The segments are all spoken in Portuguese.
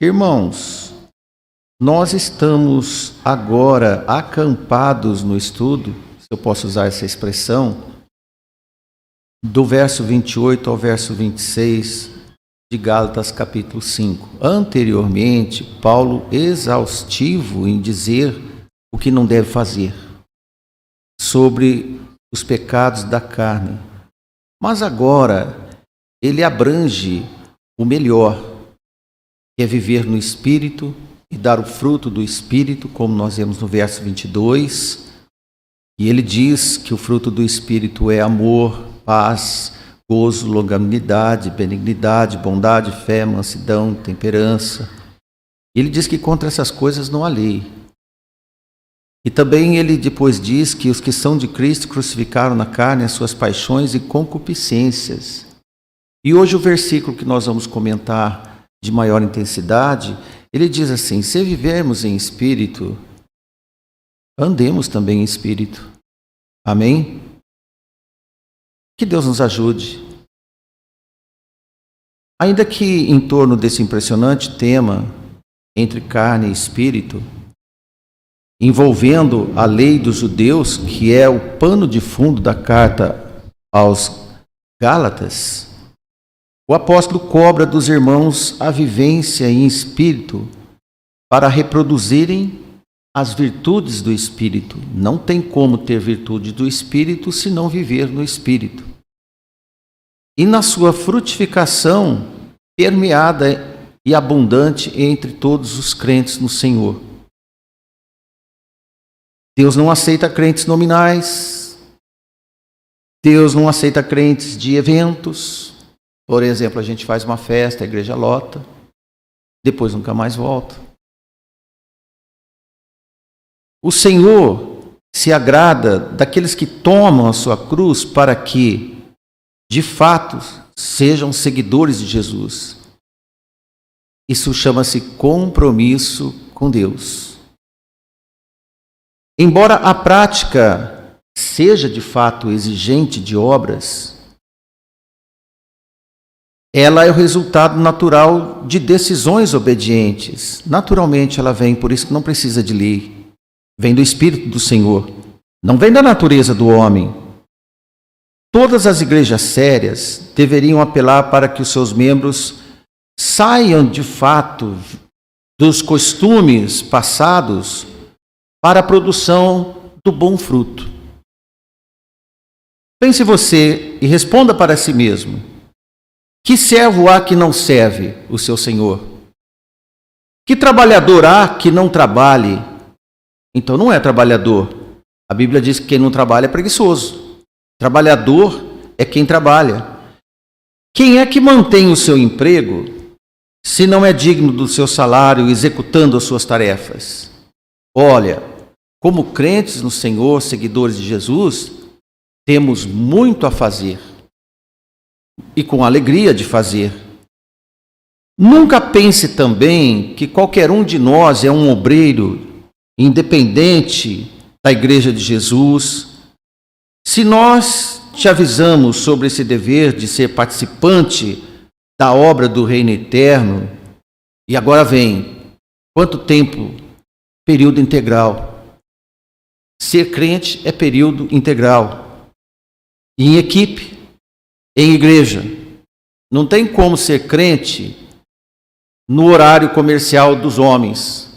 Irmãos, nós estamos agora acampados no estudo, se eu posso usar essa expressão, do verso 28 ao verso 26 de Gálatas capítulo 5. Anteriormente, Paulo exaustivo em dizer o que não deve fazer sobre os pecados da carne. Mas agora ele abrange o melhor, que é viver no Espírito e dar o fruto do Espírito, como nós vemos no verso 22. E ele diz que o fruto do Espírito é amor, paz, gozo, longanimidade, benignidade, bondade, fé, mansidão, temperança. Ele diz que contra essas coisas não há lei. E também ele depois diz que os que são de Cristo crucificaram na carne as suas paixões e concupiscências. E hoje o versículo que nós vamos comentar de maior intensidade, ele diz assim: se vivermos em espírito, andemos também em espírito. Amém? Que Deus nos ajude. Ainda que em torno desse impressionante tema, entre carne e espírito, envolvendo a lei dos judeus, que é o pano de fundo da carta aos Gálatas, o apóstolo cobra dos irmãos a vivência em espírito para reproduzirem as virtudes do Espírito. Não tem como ter virtude do Espírito se não viver no Espírito. E na sua frutificação permeada e abundante entre todos os crentes no Senhor. Deus não aceita crentes nominais. Deus não aceita crentes de eventos. Por exemplo, a gente faz uma festa, a igreja lota, depois nunca mais volta. O Senhor se agrada daqueles que tomam a sua cruz para que, de fato, sejam seguidores de Jesus. Isso chama-se compromisso com Deus. Embora a prática seja de fato exigente de obras, ela é o resultado natural de decisões obedientes. Naturalmente ela vem, por isso que não precisa de lei. Vem do Espírito do Senhor, não vem da natureza do homem. Todas as igrejas sérias deveriam apelar para que os seus membros saiam de fato dos costumes passados para a produção do bom fruto. Pense você e responda para si mesmo: que servo há que não serve o seu Senhor? Que trabalhador há que não trabalhe? Então não é trabalhador. A Bíblia diz que quem não trabalha é preguiçoso. Trabalhador é quem trabalha. Quem é que mantém o seu emprego se não é digno do seu salário executando as suas tarefas? Olha, como crentes no Senhor, seguidores de Jesus, temos muito a fazer. E com alegria de fazer. Nunca pense também que qualquer um de nós é um obreiro independente da Igreja de Jesus. Se nós te avisamos sobre esse dever de ser participante da obra do Reino Eterno, e agora vem, quanto tempo? Período integral. Ser crente é período integral. E em equipe, em igreja. Não tem como ser crente no horário comercial dos homens.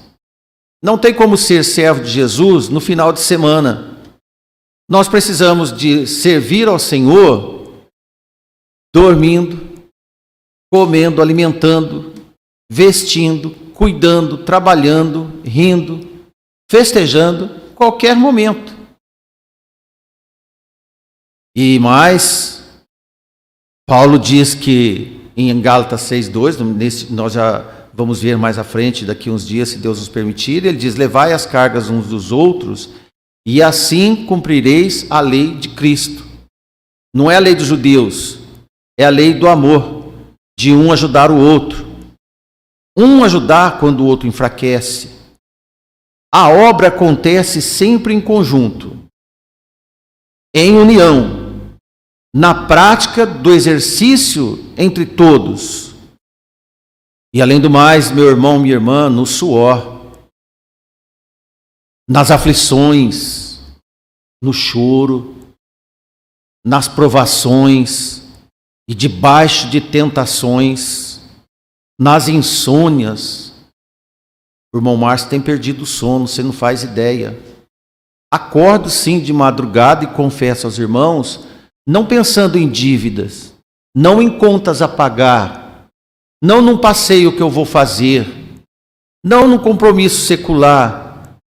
Não tem como ser servo de Jesus no final de semana. Nós precisamos de servir ao Senhor dormindo, comendo, alimentando, vestindo, cuidando, trabalhando, rindo, festejando, qualquer momento. E mais, Paulo diz que em Gálatas 6:2, nós já vamos ver mais à frente, daqui uns dias, se Deus nos permitir, ele diz: levai as cargas uns dos outros, e assim cumprireis a lei de Cristo. Não é a lei dos judeus, é a lei do amor, de um ajudar o outro. Um ajudar quando o outro enfraquece. A obra acontece sempre em conjunto, em união, na prática do exercício entre todos. E além do mais, meu irmão, minha irmã, no suor, nas aflições, no choro, nas provações e debaixo de tentações, nas insônias. O irmão Márcio tem perdido o sono, você não faz ideia. Acordo sim de madrugada e confesso aos irmãos, não pensando em dívidas, não em contas a pagar, não num passeio que eu vou fazer, não num compromisso secular.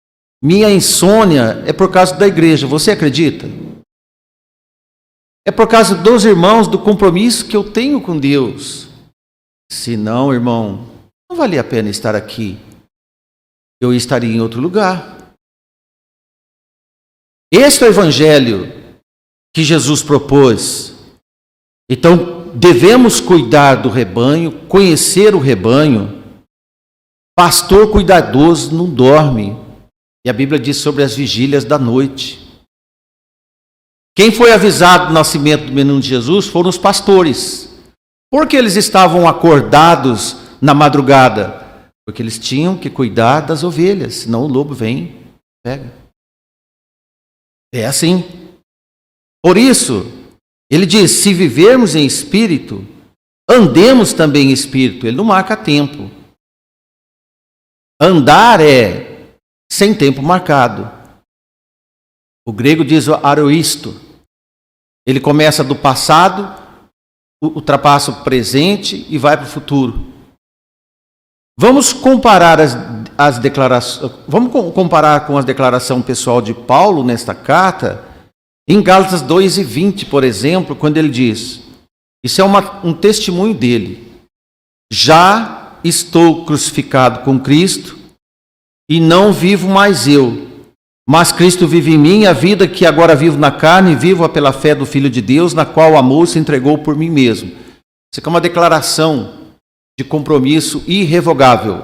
Minha insônia é por causa da igreja, você acredita? É por causa dos irmãos, do compromisso que eu tenho com Deus. Se não, irmão, não valia a pena estar aqui. Eu estaria em outro lugar. Este é o evangelho que Jesus propôs. Então, devemos cuidar do rebanho, conhecer o rebanho. Pastor cuidadoso não dorme. E a Bíblia diz sobre as vigílias da noite. Quem foi avisado do nascimento do menino de Jesus foram os pastores. Por que eles estavam acordados na madrugada? Porque eles tinham que cuidar das ovelhas, senão o lobo vem e pega. É assim. Por isso, ele diz, se vivermos em espírito, andemos também em espírito. Ele não marca tempo. Andar é sem tempo marcado. O grego diz aroisto. Ele começa do passado, ultrapassa o presente e vai para o futuro. Vamos comparar as declarações. Vamos comparar com a declaração pessoal de Paulo nesta carta, em Gálatas 2:20, por exemplo, quando ele diz: isso é um testemunho dele. Já estou crucificado com Cristo e não vivo mais eu, mas Cristo vive em mim, a vida que agora vivo na carne, vivo-a pela fé do Filho de Deus, na qual amou e se entregou por mim mesmo. Isso aqui é uma declaração de compromisso irrevogável.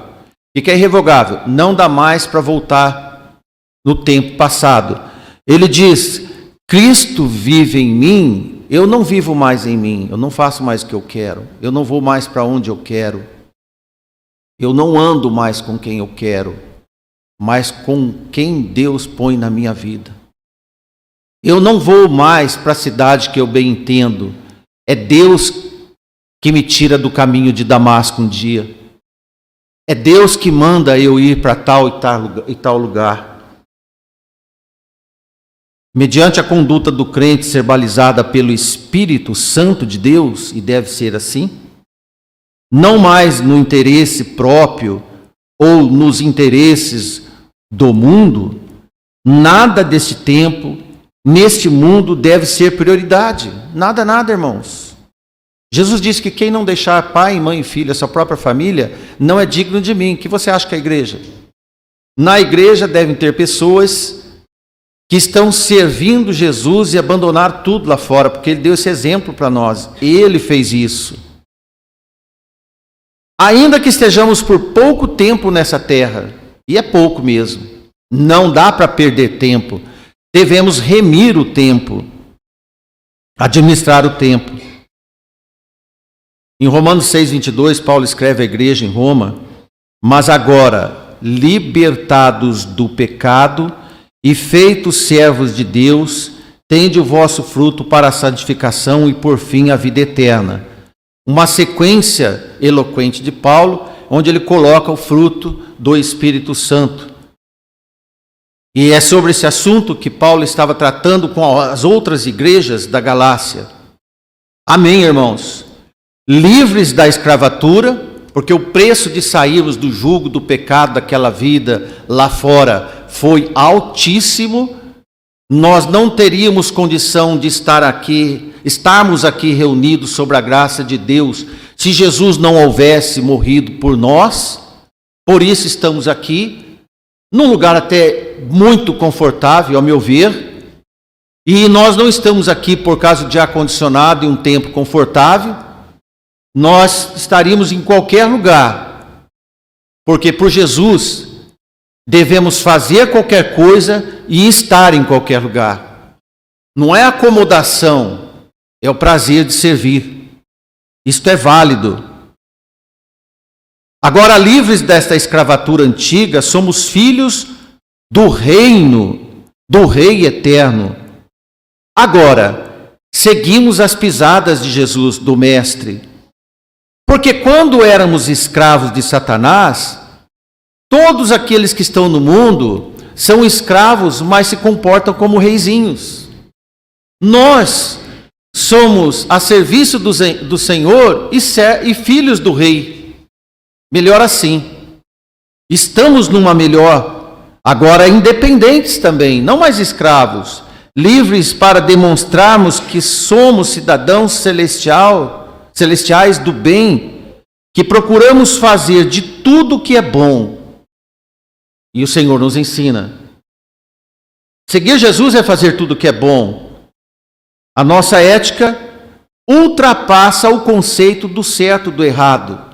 O que é irrevogável? Não dá mais para voltar no tempo passado. Ele diz, Cristo vive em mim, eu não vivo mais em mim, eu não faço mais o que eu quero, eu não vou mais para onde eu quero, eu não ando mais com quem eu quero, mas com quem Deus põe na minha vida. Eu não vou mais para a cidade que eu bem entendo. É Deus que me tira do caminho de Damasco um dia. É Deus que manda eu ir para tal e tal lugar. Mediante a conduta do crente ser balizada pelo Espírito Santo de Deus, e deve ser assim, não mais no interesse próprio ou nos interesses do mundo, nada deste tempo, neste mundo, deve ser prioridade. Nada, nada, irmãos. Jesus disse que quem não deixar pai, mãe e filho, a sua própria família, não é digno de mim. O que você acha que é a igreja? Na igreja devem ter pessoas que estão servindo Jesus e abandonar tudo lá fora, porque Ele deu esse exemplo para nós. Ele fez isso. Ainda que estejamos por pouco tempo nessa terra, e é pouco mesmo, não dá para perder tempo. Devemos remir o tempo, administrar o tempo. Em Romanos 6:22, Paulo escreve à igreja em Roma: mas agora, libertados do pecado e feitos servos de Deus, tende o vosso fruto para a santificação e por fim a vida eterna. Uma sequência eloquente de Paulo, onde ele coloca o fruto do Espírito Santo. E é sobre esse assunto que Paulo estava tratando com as outras igrejas da Galácia. Amém, irmãos? Livres da escravatura, porque o preço de sairmos do jugo do pecado daquela vida lá fora foi altíssimo. Nós não teríamos condição de estarmos aqui reunidos sobre a graça de Deus, se Jesus não houvesse morrido por nós. Por isso estamos aqui, num lugar até muito confortável, ao meu ver, e nós não estamos aqui por causa de ar-condicionado e um tempo confortável. Nós estaríamos em qualquer lugar, porque por Jesus devemos fazer qualquer coisa e estar em qualquer lugar. Não é acomodação, é o prazer de servir. Isto é válido. Agora, livres desta escravatura antiga, somos filhos do reino do Rei eterno. Agora, seguimos as pisadas de Jesus, do Mestre. Porque quando éramos escravos de Satanás, todos aqueles que estão no mundo são escravos, mas se comportam como reizinhos. Nós somos a serviço do Senhor e filhos do Rei. Melhor assim. Estamos numa melhor, agora independentes também, não mais escravos, livres para demonstrarmos que somos cidadãos celestiais do bem, que procuramos fazer de tudo o que é bom. E o Senhor nos ensina. Seguir Jesus é fazer tudo o que é bom. A nossa ética ultrapassa o conceito do certo e do errado.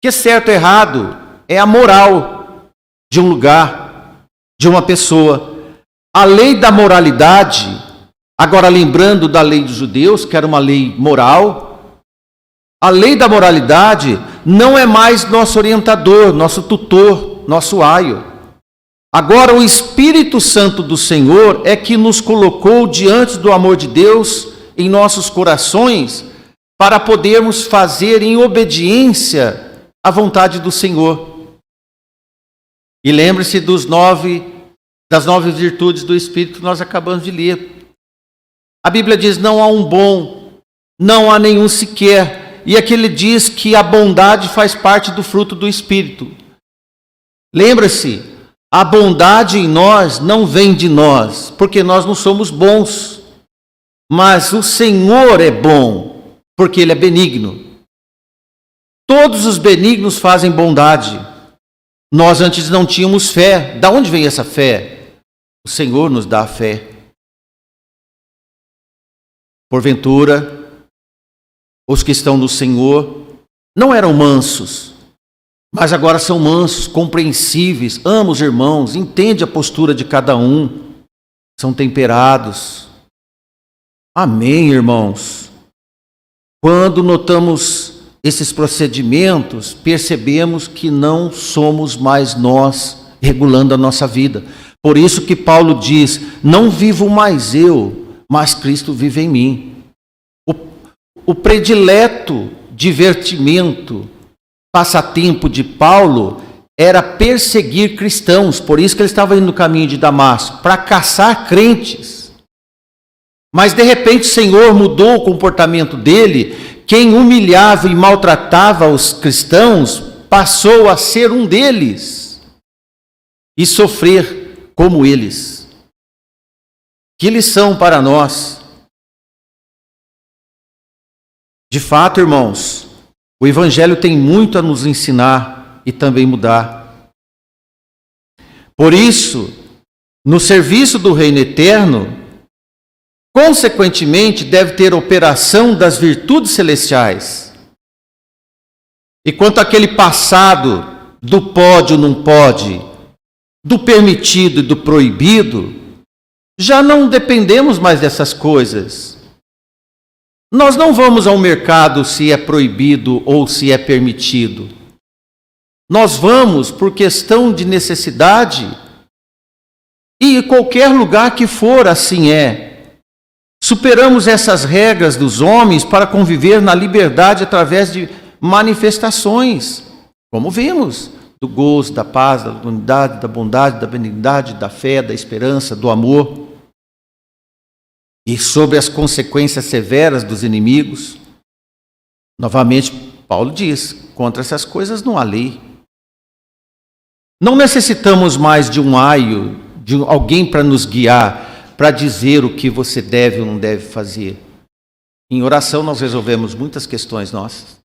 Que certo e errado é a moral de um lugar, de uma pessoa. A lei da moralidade, agora lembrando da lei dos judeus, que era uma lei moral, a lei da moralidade não é mais nosso orientador, nosso tutor, nosso aio. Agora o Espírito Santo do Senhor é que nos colocou diante do amor de Deus em nossos corações para podermos fazer em obediência a vontade do Senhor. E lembre-se das 9 virtudes do Espírito que nós acabamos de ler. A Bíblia diz: não há um bom, não há nenhum sequer. E aqui ele diz que a bondade faz parte do fruto do Espírito. Lembre-se, a bondade em nós não vem de nós, porque nós não somos bons. Mas o Senhor é bom, porque Ele é benigno. Todos os benignos fazem bondade. Nós antes não tínhamos fé. Da onde vem essa fé? O Senhor nos dá a fé. Porventura, os que estão no Senhor não eram mansos, mas agora são mansos, compreensíveis, amam os irmãos, entendem a postura de cada um, são temperados. Amém, irmãos? Quando notamos esses procedimentos, percebemos que não somos mais nós regulando a nossa vida. Por isso que Paulo diz: não vivo mais eu, mas Cristo vive em mim. O predileto divertimento, passatempo de Paulo era perseguir cristãos. Por isso que ele estava indo no caminho de Damasco, para caçar crentes. Mas de repente o Senhor mudou o comportamento dele. Quem humilhava e maltratava os cristãos passou a ser um deles e sofrer como eles. Que lição para nós! De fato, irmãos, o Evangelho tem muito a nos ensinar e também mudar. Por isso, no serviço do Reino Eterno, consequentemente, deve ter operação das virtudes celestiais. E quanto àquele passado do pode ou não pode, do permitido e do proibido, já não dependemos mais dessas coisas. Nós não vamos ao mercado se é proibido ou se é permitido. Nós vamos por questão de necessidade, e em qualquer lugar que for, assim é. Superamos essas regras dos homens para conviver na liberdade através de manifestações, como vimos, do gozo, da paz, da unidade, da bondade, da benignidade, da fé, da esperança, do amor. E sobre as consequências severas dos inimigos, novamente Paulo diz: contra essas coisas não há lei. Não necessitamos mais de um aio, de alguém para nos guiar, para dizer o que você deve ou não deve fazer. Em oração nós resolvemos muitas questões nossas.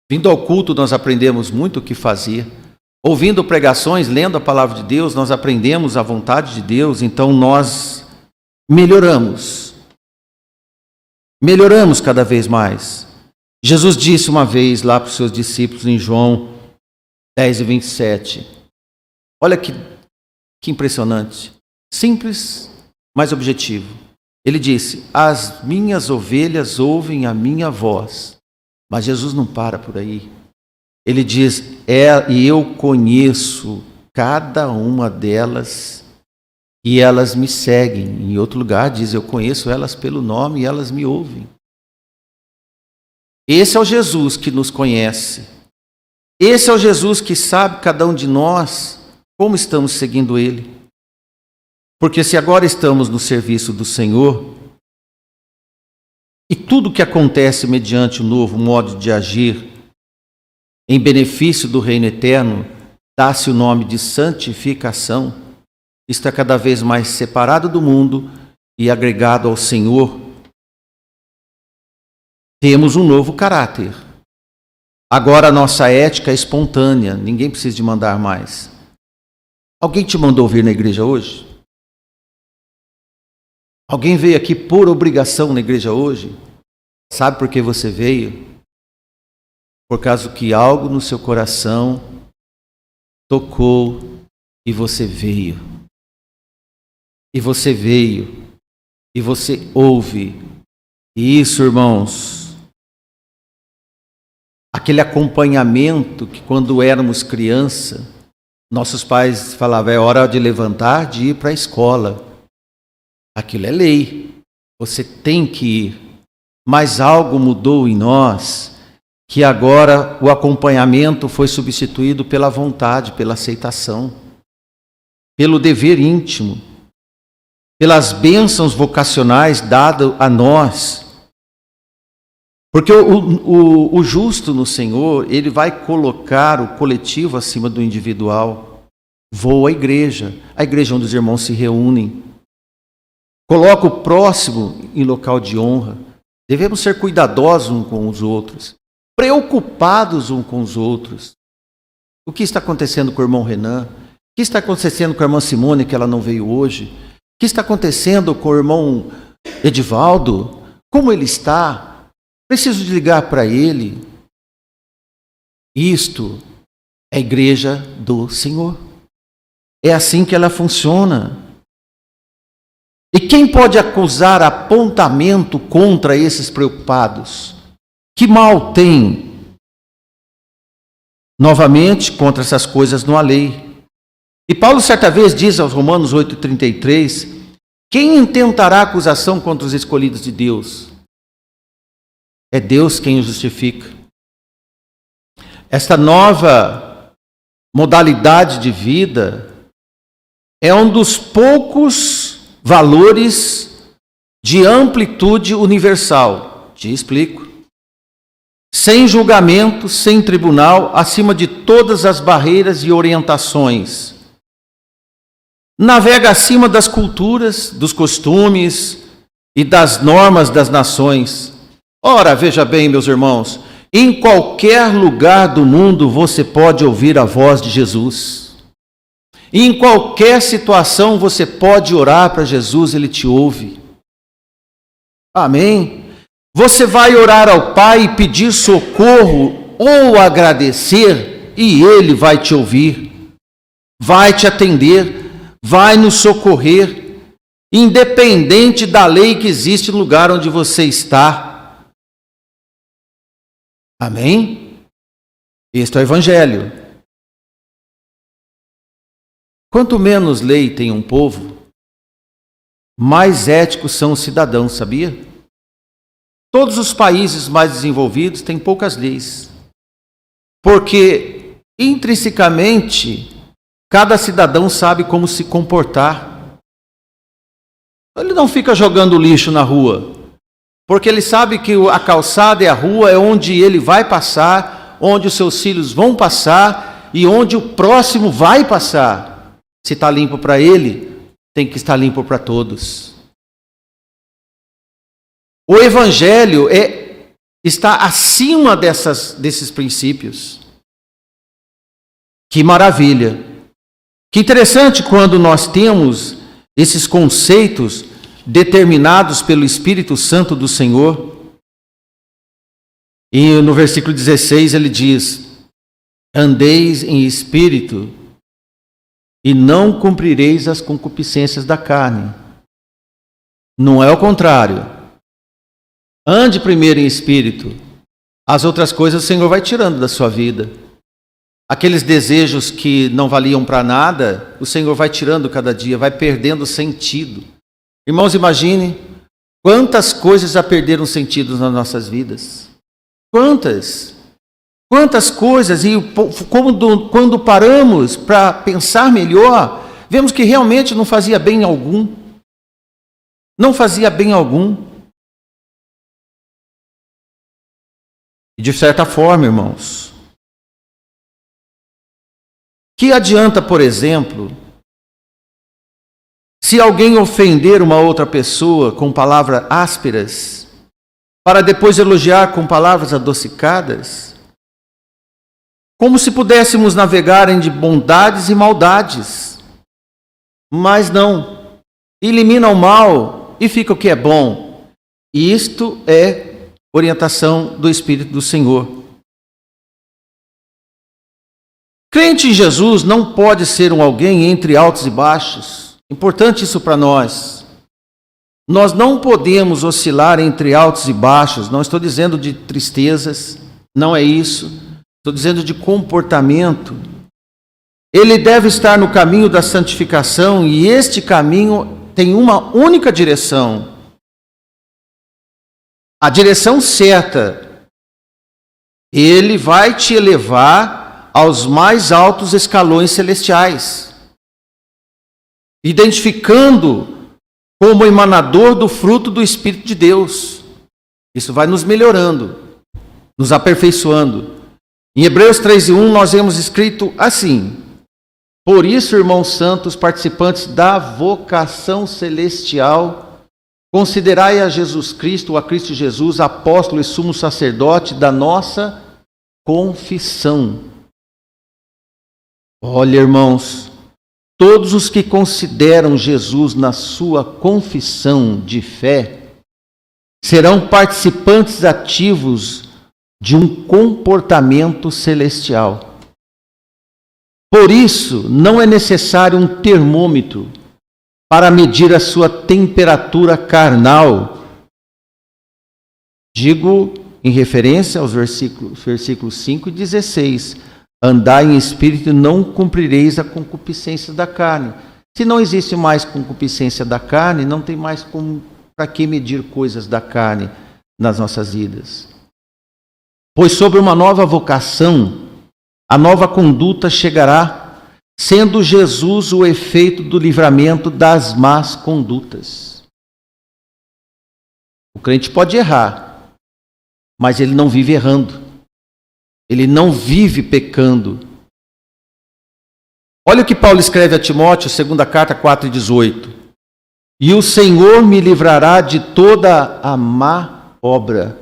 Vindo ao culto nós aprendemos muito o que fazer. Ouvindo pregações, lendo a palavra de Deus, nós aprendemos a vontade de Deus, então nós melhoramos. Melhoramos cada vez mais. Jesus disse uma vez lá para os seus discípulos em João 10:27. Olha que impressionante. Simples, mas objetivo. Ele disse: as minhas ovelhas ouvem a minha voz. Mas Jesus não para por aí. Ele diz, e eu conheço cada uma delas e elas me seguem. Em outro lugar diz, eu conheço elas pelo nome e elas me ouvem. Esse é o Jesus que nos conhece. Esse é o Jesus que sabe cada um de nós como estamos seguindo Ele. Porque se agora estamos no serviço do Senhor, e tudo que acontece mediante o novo modo de agir, em benefício do reino eterno, dá-se o nome de santificação, está cada vez mais separado do mundo e agregado ao Senhor. Temos um novo caráter. Agora a nossa ética é espontânea, ninguém precisa de mandar mais. Alguém te mandou vir na igreja hoje? Alguém veio aqui por obrigação na igreja hoje? Sabe por que você veio? Por causa que algo no seu coração tocou e você veio. E você veio. E você ouve. E isso, irmãos, aquele acompanhamento que quando éramos criança, nossos pais falavam, é hora de levantar, de ir para a escola. Aquilo é lei. Você tem que ir. Mas algo mudou em nós, que agora o acompanhamento foi substituído pela vontade, pela aceitação, pelo dever íntimo, pelas bênçãos vocacionais dadas a nós. Porque o justo no Senhor, ele vai colocar o coletivo acima do individual. Voa a igreja onde os irmãos se reúnem. Coloca o próximo em local de honra. Devemos ser cuidadosos uns com os outros, preocupados uns com os outros. O que está acontecendo com o irmão Renan? O que está acontecendo com a irmã Simone, que ela não veio hoje? O que está acontecendo com o irmão Edivaldo? Como ele está? Preciso de ligar para ele. Isto é a igreja do Senhor. É assim que ela funciona. E quem pode acusar apontamento contra esses preocupados? Que mal tem? Novamente, contra essas coisas não há lei. E Paulo certa vez diz aos Romanos 8,33, quem intentará acusação contra os escolhidos de Deus? É Deus quem os justifica. Esta nova modalidade de vida é um dos poucos valores de amplitude universal. Te explico. Sem julgamento, sem tribunal, acima de todas as barreiras e orientações. Navega acima das culturas, dos costumes e das normas das nações. Ora, veja bem, meus irmãos, em qualquer lugar do mundo você pode ouvir a voz de Jesus. Em qualquer situação você pode orar para Jesus, Ele te ouve. Amém? Você vai orar ao Pai e pedir socorro ou agradecer e Ele vai te ouvir, vai te atender, vai nos socorrer, independente da lei que existe no lugar onde você está. Amém? Este é o Evangelho. Quanto menos lei tem um povo, mais éticos são os cidadãos, sabia? Todos os países mais desenvolvidos têm poucas leis, porque intrinsecamente cada cidadão sabe como se comportar. Ele não fica jogando lixo na rua, porque ele sabe que a calçada e a rua é onde ele vai passar, onde os seus filhos vão passar e onde o próximo vai passar. Se está limpo para ele, tem que estar limpo para todos. O Evangelho está acima desses princípios. Que maravilha! Que interessante quando nós temos esses conceitos determinados pelo Espírito Santo do Senhor. E no versículo 16 ele diz, andeis em espírito e não cumprireis as concupiscências da carne. Não é o contrário. Ande primeiro em espírito. As outras coisas o Senhor vai tirando da sua vida. aqueles desejos que não valiam para nada, o Senhor vai tirando cada dia, vai perdendo sentido. Irmãos, imagine quantas coisas já perderam sentido nas nossas vidas. Quantas coisas, e quando paramos para pensar melhor, vemos que realmente não fazia bem algum. Não fazia bem algum. E de certa forma, irmãos, que adianta, por exemplo, se alguém ofender uma outra pessoa com palavras ásperas, para depois elogiar com palavras adocicadas? Como se pudéssemos navegar em de bondades e maldades. Mas não. Elimina o mal e fica o que é bom. E isto é orientação do Espírito do Senhor. Crente em Jesus não pode ser alguém entre altos e baixos. Importante isso para nós. Nós não podemos oscilar entre altos e baixos. Não estou dizendo de tristezas, não é isso. Estou dizendo de comportamento. Ele deve estar no caminho da santificação, e este caminho tem uma única direção. A direção certa. Ele vai te elevar aos mais altos escalões celestiais, identificando como emanador do fruto do Espírito de Deus. Isso vai nos melhorando, nos aperfeiçoando. Em Hebreus 3:1 nós vemos escrito assim: por isso, irmãos santos, participantes da vocação celestial, considerai a Jesus Cristo, ou a Cristo Jesus, apóstolo e sumo sacerdote da nossa confissão. Olha, irmãos, todos os que consideram Jesus na sua confissão de fé serão participantes ativos de um comportamento celestial. Por isso, não é necessário um termômetro para medir a sua temperatura carnal. Digo em referência aos versículos 5 e 16. Andai em espírito e não cumprireis a concupiscência da carne. Se não existe mais concupiscência da carne, não tem mais para que medir coisas da carne nas nossas vidas. Pois sobre uma nova vocação, a nova conduta chegará, sendo Jesus o efeito do livramento das más condutas. O crente pode errar, mas ele não vive errando. Ele não vive pecando. Olha o que Paulo escreve a Timóteo, 2ª carta 4:18. E o Senhor me livrará de toda a má obra,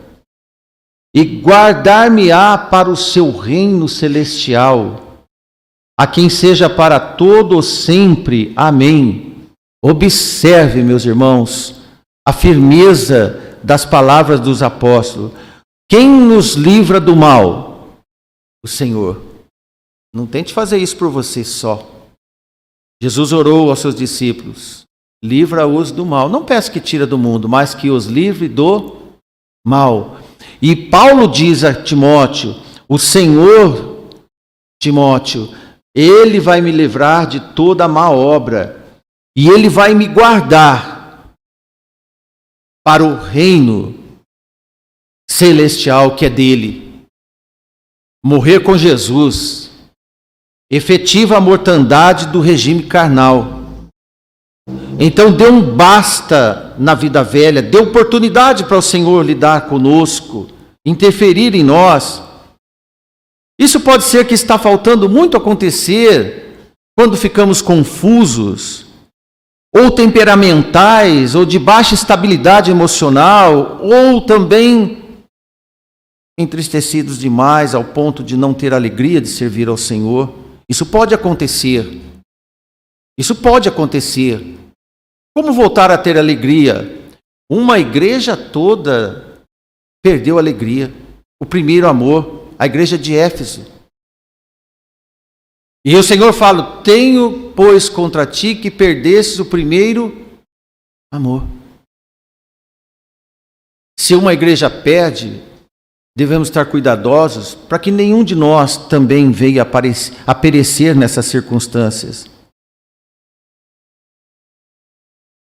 e guardar-me-á para o seu reino celestial, a quem seja para todo sempre. Amém. Observe, meus irmãos, a firmeza das palavras dos apóstolos. Quem nos livra do mal? O Senhor. Não tente fazer isso por você só. Jesus orou aos seus discípulos: livra-os do mal. Não peça que tire do mundo, mas que os livre do mal. E Paulo diz a Timóteo: o Senhor, Timóteo, Ele vai me livrar de toda a má obra, e Ele vai me guardar para o reino celestial que é dele. Morrer com Jesus efetiva a mortandade do regime carnal. Então dê um basta na vida velha, dê oportunidade para o Senhor lidar conosco, interferir em nós. Isso pode ser que está faltando muito acontecer quando ficamos confusos, ou temperamentais, ou de baixa estabilidade emocional, ou também entristecidos demais ao ponto de não ter alegria de servir ao Senhor. Isso pode acontecer. Isso pode acontecer. Como voltar a ter alegria? Uma igreja toda perdeu a alegria. O primeiro amor, a igreja de Éfeso. E o Senhor fala: tenho, pois, contra ti que perdesses o primeiro amor. Se uma igreja perde devemos estar cuidadosos para que nenhum de nós também venha a perecer nessas circunstâncias.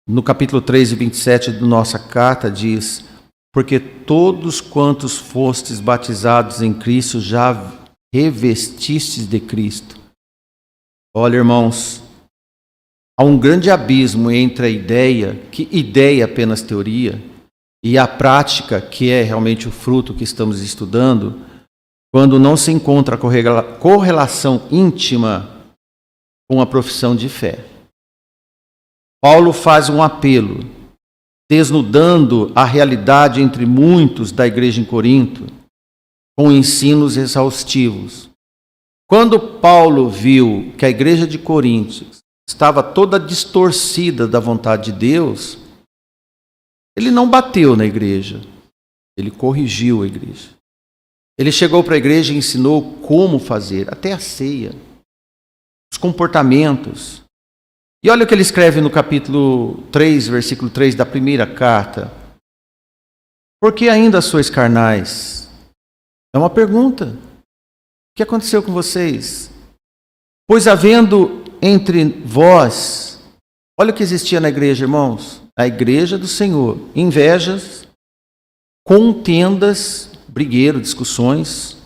No capítulo 3 e 27 da nossa carta diz: porque todos quantos fostes batizados em Cristo já revestistes de Cristo. Olha, irmãos, há um grande abismo entre a ideia, que ideia é apenas teoria, e a prática, que é realmente o fruto que estamos estudando, quando não se encontra a correlação íntima com a profissão de fé. Paulo faz um apelo, desnudando a realidade entre muitos da igreja em Corinto, com ensinos exaustivos. Quando Paulo viu que a igreja de Corinto estava toda distorcida da vontade de Deus, ele não bateu na igreja, ele corrigiu a igreja. Ele chegou para a igreja e ensinou como fazer, até a ceia, os comportamentos. E olha o que ele escreve no capítulo 3, versículo 3 da primeira carta. Por que ainda sois carnais? É uma pergunta. O que aconteceu com vocês? Pois havendo entre vós, olha o que existia na igreja, irmãos, a igreja do Senhor, invejas, contendas, brigueiro, discussões,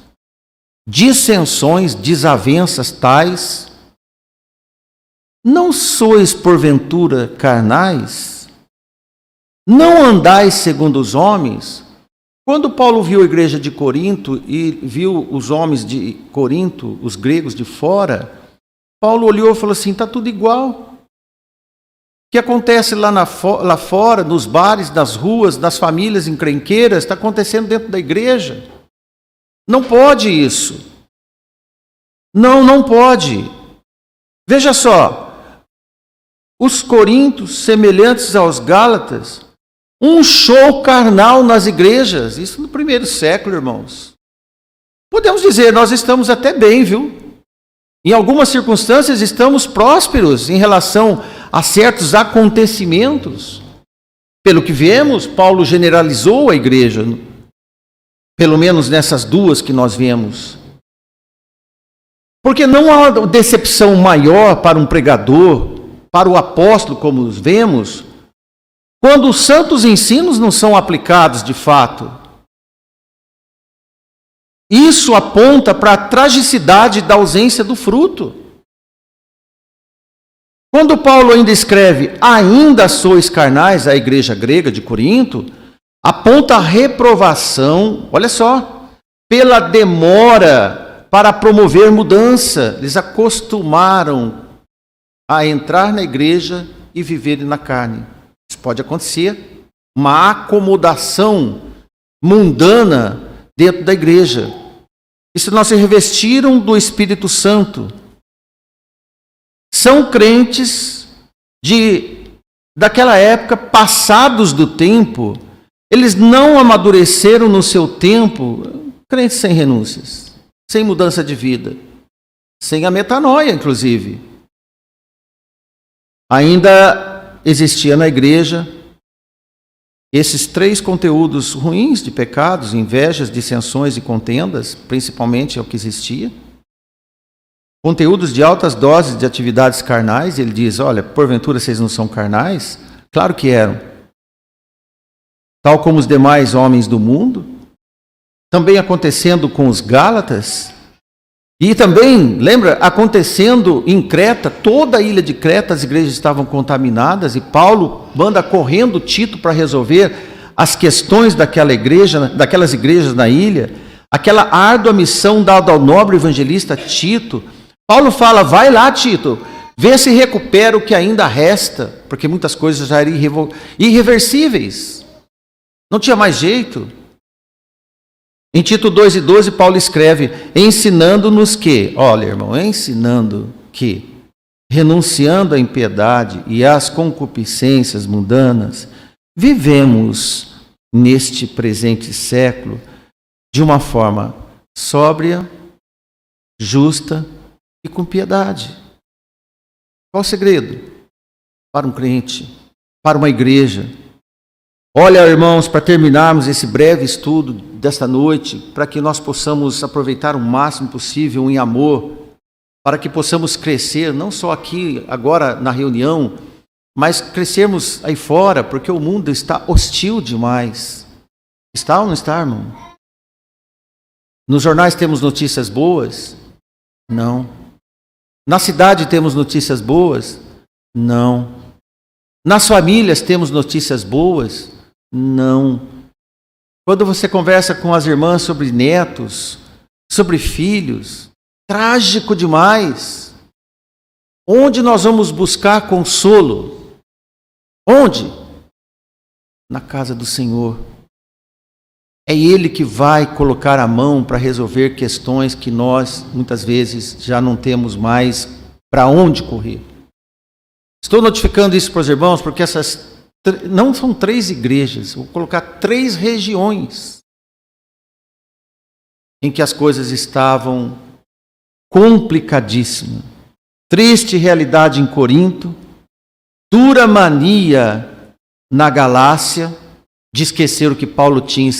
dissensões, desavenças tais. Não sois porventura carnais? Não andais segundo os homens? Quando Paulo viu a igreja de Corinto e viu os homens de Corinto, os gregos de fora, Paulo olhou e falou assim: está tudo igual. O que acontece lá fora, nos bares, nas ruas, nas famílias encrenqueiras, está acontecendo dentro da igreja. Não pode isso. Não pode. Veja só. Os coríntios, semelhantes aos gálatas, um show carnal nas igrejas. Isso no primeiro século, irmãos. Podemos dizer, nós estamos até bem, viu? Em algumas circunstâncias estamos prósperos em relação a certos acontecimentos. Pelo que vemos, Paulo generalizou a igreja, pelo menos nessas duas que nós vemos. Porque não há decepção maior para um pregador, para o apóstolo, como vemos, quando os santos ensinos não são aplicados de fato. Isso aponta para a tragicidade da ausência do fruto. Quando Paulo ainda escreve, ainda sois carnais, à igreja grega de Corinto, aponta a reprovação, olha só, pela demora para promover mudança. Eles acostumaram a entrar na igreja e viverem na carne. Isso pode acontecer, uma acomodação mundana dentro da igreja. E se não se revestiram do Espírito Santo, são crentes daquela época, passados do tempo, eles não amadureceram no seu tempo, crentes sem renúncias, sem mudança de vida, sem a metanoia, inclusive. Ainda existia na igreja esses três conteúdos ruins de pecados: invejas, dissensões e contendas, principalmente é o que existia. Conteúdos de altas doses de atividades carnais. Ele diz, olha, porventura vocês não são carnais? Claro que eram. Tal como os demais homens do mundo. Também acontecendo com os Gálatas. E também, lembra, acontecendo em Creta, toda a ilha de Creta, as igrejas estavam contaminadas e Paulo manda correndo Tito para resolver as questões daquelas igrejas na ilha, aquela árdua missão dada ao nobre evangelista Tito. Paulo fala, vai lá, Tito, vê se recupera o que ainda resta, porque muitas coisas já eram irreversíveis, não tinha mais jeito. Em Tito 2:12, Paulo escreve, ensinando-nos que, olha, irmão, ensinando que, renunciando à impiedade e às concupiscências mundanas, vivemos neste presente século de uma forma sóbria, justa e com piedade. Qual o segredo? Para um crente, para uma igreja. Olha, irmãos, para terminarmos esse breve estudo desta noite para que nós possamos aproveitar o máximo possível em amor, para que possamos crescer, não só aqui, agora na reunião, mas crescermos aí fora, porque o mundo está hostil demais. Está ou não está, irmão? Nos jornais temos notícias boas? Não. Na cidade temos notícias boas? Não. Nas famílias temos notícias boas? Não. Quando você conversa com as irmãs sobre netos, sobre filhos, trágico demais. Onde nós vamos buscar consolo? Onde? Na casa do Senhor. É Ele que vai colocar a mão para resolver questões que nós, muitas vezes, já não temos mais para onde correr. Estou notificando isso para os irmãos porque essas não são 3 igrejas, vou colocar 3 regiões em que as coisas estavam complicadíssimas. Triste realidade em Corinto, dura mania na Galácia, de esquecer o que Paulo tinha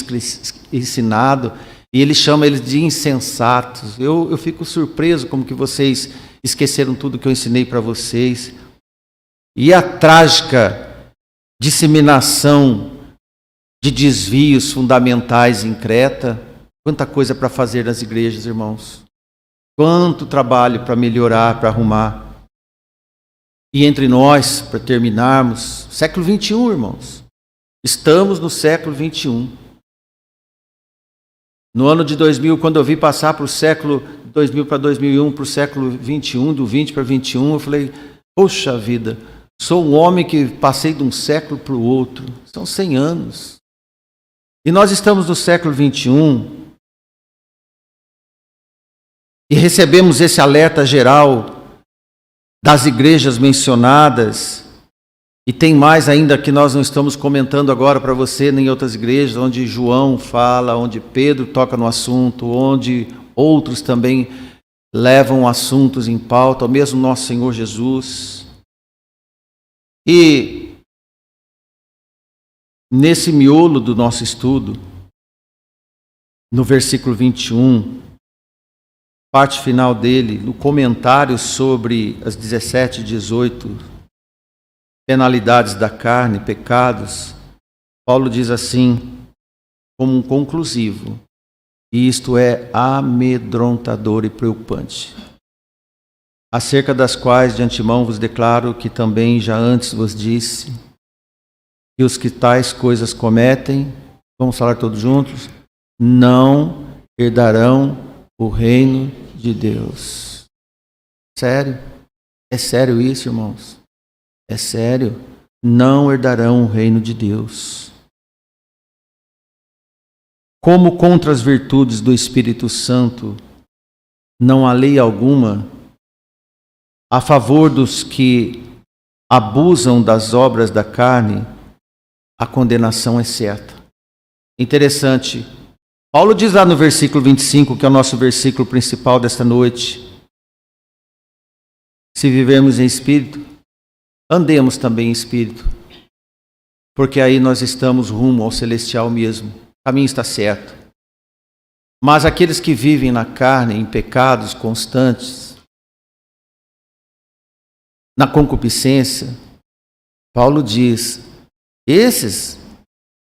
ensinado, e ele chama eles de insensatos. Eu fico surpreso como que vocês esqueceram tudo que eu ensinei para vocês. E a trágica disseminação de desvios fundamentais em Creta. Quanta coisa para fazer nas igrejas, irmãos. Quanto trabalho para melhorar, para arrumar. E entre nós, para terminarmos, século 21, irmãos. Estamos no século 21. No ano de 2000, quando eu vi passar para o século 2000 para 2001, para o século 21, do 20 para 21, eu falei, poxa vida, sou um homem que passei de um século para o outro. São 100 anos. E nós estamos no século 21 e recebemos esse alerta geral das igrejas mencionadas. E tem mais ainda que nós não estamos comentando agora para você, nem em outras igrejas, onde João fala, onde Pedro toca no assunto, onde outros também levam assuntos em pauta, o mesmo nosso Senhor Jesus. E nesse miolo do nosso estudo, no versículo 21, parte final dele, no comentário sobre as 17 e 18 penalidades da carne, pecados, Paulo diz assim, como um conclusivo, e isto é amedrontador e preocupante, acerca das quais de antemão vos declaro que também já antes vos disse, que os que tais coisas cometem, vamos falar todos juntos, não herdarão o reino de Deus. Sério? É sério isso, irmãos? É sério? Não herdarão o reino de Deus. Como contra as virtudes do Espírito Santo não há lei alguma, a favor dos que abusam das obras da carne, a condenação é certa. Interessante. Paulo diz lá no versículo 25, que é o nosso versículo principal desta noite, se vivermos em espírito, andemos também em espírito, porque aí nós estamos rumo ao celestial mesmo. O caminho está certo. Mas aqueles que vivem na carne, em pecados constantes, na concupiscência, Paulo diz, esses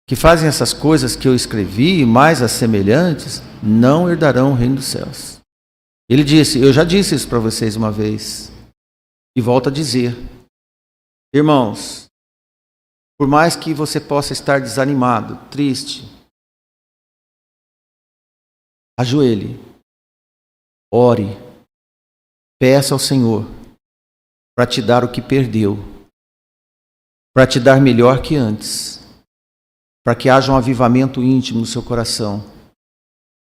que fazem essas coisas que eu escrevi e mais as semelhantes, não herdarão o reino dos céus. Ele disse, eu já disse isso para vocês uma vez, e volto a dizer, irmãos, por mais que você possa estar desanimado, triste, ajoelhe, ore, peça ao Senhor para te dar o que perdeu, para te dar melhor que antes, para que haja um avivamento íntimo no seu coração,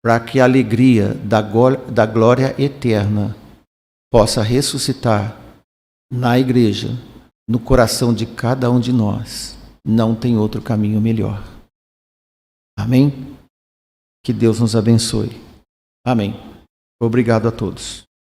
para que a alegria da glória eterna possa ressuscitar na igreja, no coração de cada um de nós. Não tem outro caminho melhor. Amém? Que Deus nos abençoe. Amém. Obrigado a todos.